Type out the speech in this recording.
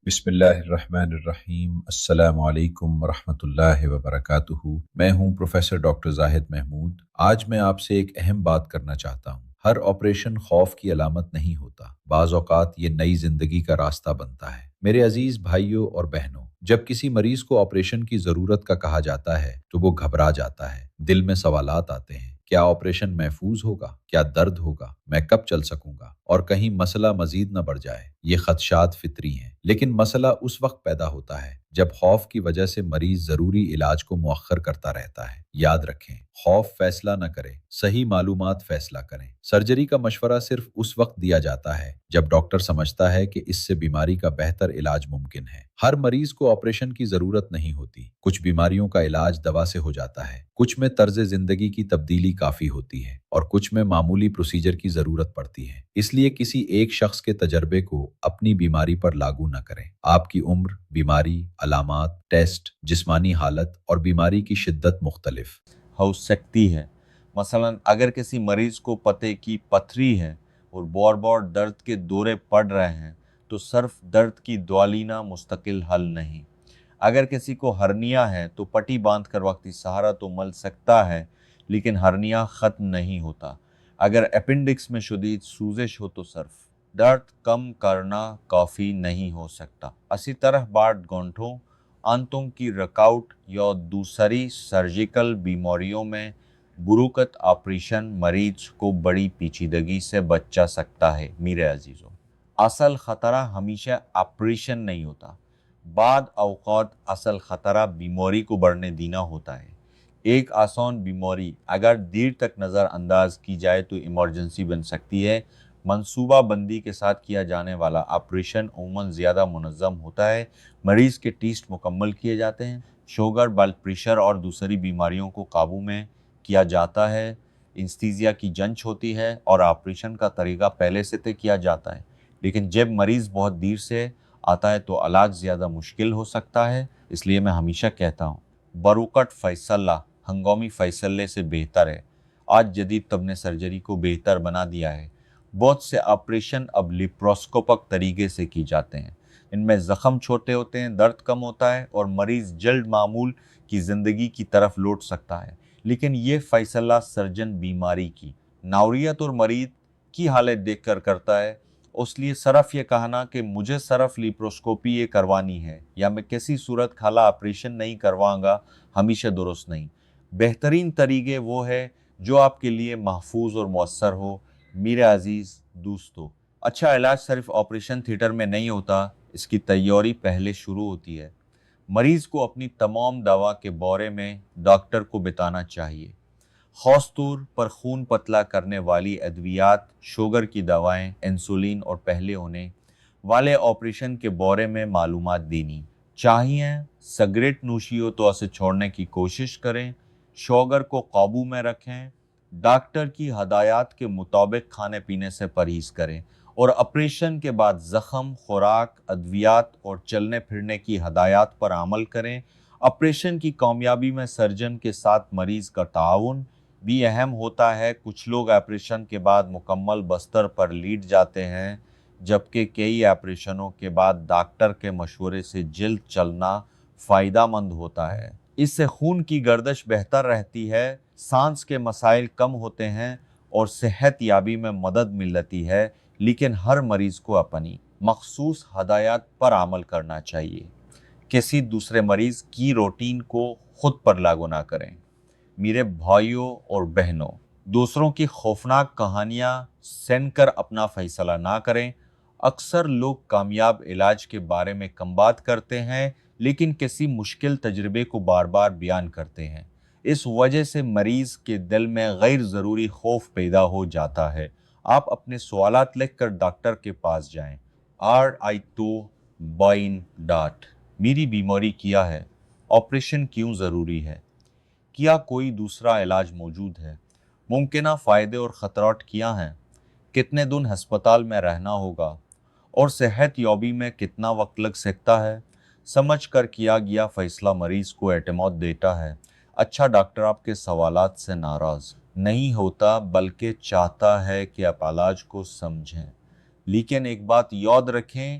بسم اللہ الرحمن الرحیم، السلام علیکم ورحمۃ اللہ وبرکاتہ۔ میں ہوں پروفیسر ڈاکٹر زاہد محمود۔ آج میں آپ سے ایک اہم بات کرنا چاہتا ہوں۔ ہر آپریشن خوف کی علامت نہیں ہوتا، بعض اوقات یہ نئی زندگی کا راستہ بنتا ہے۔ میرے عزیز بھائیوں اور بہنوں، جب کسی مریض کو آپریشن کی ضرورت کا کہا جاتا ہے تو وہ گھبرا جاتا ہے، دل میں سوالات آتے ہیں: کیا آپریشن محفوظ ہوگا؟ کیا درد ہوگا؟ میں کب چل سکوں گا؟ اور کہیں مسئلہ مزید نہ بڑھ جائے۔ یہ خدشات فطری ہیں، لیکن مسئلہ اس وقت پیدا ہوتا ہے جب خوف کی وجہ سے مریض ضروری علاج کو مؤخر کرتا رہتا ہے۔ یاد رکھیں، خوف فیصلہ نہ کرے، صحیح معلومات فیصلہ کریں۔ سرجری کا مشورہ صرف اس وقت دیا جاتا ہے جب ڈاکٹر سمجھتا ہے کہ اس سے بیماری کا بہتر علاج ممکن ہے۔ ہر مریض کو آپریشن کی ضرورت نہیں ہوتی۔ کچھ بیماریوں کا علاج دوا سے ہو جاتا ہے، کچھ میں طرز زندگی کی تبدیلی کافی ہوتی ہے، اور کچھ میں معمولی پروسیجر کی ضرورت پڑتی ہے۔ اس لیے کسی ایک شخص کے تجربے کو اپنی بیماری پر لاگو نہ کریں۔ آپ کی عمر، بیماری، علامات، ٹیسٹ، جسمانی حالت اور بیماری کی شدت مختلف ہو سکتی ہے۔ مثلا اگر کسی مریض کو پتے کی پتھری ہے اور بار بار درد کے دورے پڑ رہے ہیں تو صرف درد کی دوا لینا مستقل حل نہیں۔ اگر کسی کو ہرنیا ہے تو پٹی باندھ کر وقتی سہارا تو مل سکتا ہے، لیکن ہرنیا ختم نہیں ہوتا۔ اگر اپینڈکس میں شدید سوزش ہو تو صرف درد کم کرنا کافی نہیں ہو سکتا۔ اسی طرح باڑ گونٹھوں، آنتوں کی رکاوٹ یا دوسری سرجیکل بیماریوں میں بروقت آپریشن مریض کو بڑی پیچیدگی سے بچا سکتا ہے۔ میرے عزیزوں، اصل خطرہ ہمیشہ آپریشن نہیں ہوتا۔ بعض اوقات اصل خطرہ بیماری کو بڑھنے دینا ہوتا ہے۔ ایک آسان بیماری اگر دیر تک نظر انداز کی جائے تو ایمرجنسی بن سکتی ہے۔ منصوبہ بندی کے ساتھ کیا جانے والا آپریشن عموماً زیادہ منظم ہوتا ہے۔ مریض کے ٹیسٹ مکمل کیے جاتے ہیں، شوگر، بلڈ پریشر اور دوسری بیماریوں کو قابو میں کیا جاتا ہے، انستھیزیا کی جنچ ہوتی ہے اور آپریشن کا طریقہ پہلے سے طے کیا جاتا ہے۔ لیکن جب مریض بہت دیر سے آتا ہے تو علاج زیادہ مشکل ہو سکتا ہے۔ اس لیے میں ہمیشہ کہتا ہوں، بروقت فیصلہ ہنگامی فیصلے سے بہتر ہے۔ آج جدید طب نے سرجری کو بہتر بنا دیا ہے۔ بہت سے آپریشن اب لیپروسکوپک طریقے سے کی جاتے ہیں۔ ان میں زخم چھوٹے ہوتے ہیں، درد کم ہوتا ہے اور مریض جلد معمول کی زندگی کی طرف لوٹ سکتا ہے۔ لیکن یہ فیصلہ سرجن بیماری کی نوعیت اور مریض کی حالت دیکھ کر کرتا ہے۔ اس لیے صرف یہ کہنا کہ مجھے صرف لیپروسکوپی یہ کروانی ہے یا میں کسی صورت حال آپریشن نہیں کرواؤں گا ہمیشہ درست نہیں۔ بہترین طریقے وہ ہے جو آپ کے لیے محفوظ اور مؤثر ہو۔ میرے عزیز دوستو، اچھا علاج صرف آپریشن تھیٹر میں نہیں ہوتا، اس کی تیاری پہلے شروع ہوتی ہے۔ مریض کو اپنی تمام دوا کے بارے میں ڈاکٹر کو بتانا چاہیے، خاص طور پر خون پتلا کرنے والی ادویات، شوگر کی دوائیں، انسولین اور پہلے ہونے والے آپریشن کے بارے میں معلومات دینی چاہیے۔ سگریٹ نوشی ہو تو اسے چھوڑنے کی کوشش کریں، شوگر کو قابو میں رکھیں، ڈاکٹر کی ہدایات کے مطابق کھانے پینے سے پرہیز کریں، اور آپریشن کے بعد زخم، خوراک، ادویات اور چلنے پھرنے کی ہدایات پر عمل کریں۔ آپریشن کی کامیابی میں سرجن کے ساتھ مریض کا تعاون بھی اہم ہوتا ہے۔ کچھ لوگ آپریشن کے بعد مکمل بستر پر لیٹ جاتے ہیں، جبکہ کئی آپریشنوں کے بعد ڈاکٹر کے مشورے سے جلد چلنا فائدہ مند ہوتا ہے۔ اس سے خون کی گردش بہتر رہتی ہے، سانس کے مسائل کم ہوتے ہیں اور صحت یابی میں مدد ملتی ہے۔ لیکن ہر مریض کو اپنی مخصوص ہدایات پر عمل کرنا چاہیے۔ کسی دوسرے مریض کی روٹین کو خود پر لاگو نہ کریں۔ میرے بھائیوں اور بہنوں، دوسروں کی خوفناک کہانیاں سن کر اپنا فیصلہ نہ کریں۔ اکثر لوگ کامیاب علاج کے بارے میں کم بات کرتے ہیں، لیکن کسی مشکل تجربے کو بار بار بیان کرتے ہیں۔ اس وجہ سے مریض کے دل میں غیر ضروری خوف پیدا ہو جاتا ہے۔ آپ اپنے سوالات لکھ کر ڈاکٹر کے پاس جائیں۔ RI2 میری بیماری کیا ہے؟ آپریشن کیوں ضروری ہے؟ کیا کوئی دوسرا علاج موجود ہے؟ ممکنہ فائدے اور خطرات کیا ہیں؟ کتنے دن ہسپتال میں رہنا ہوگا؟ اور صحت یابی میں کتنا وقت لگ سکتا ہے؟ سمجھ کر کیا گیا فیصلہ مریض کو اعتماد دیتا ہے۔ اچھا ڈاکٹر آپ کے سوالات سے ناراض نہیں ہوتا، بلکہ چاہتا ہے کہ آپ علاج کو سمجھیں۔ لیکن ایک بات یاد رکھیں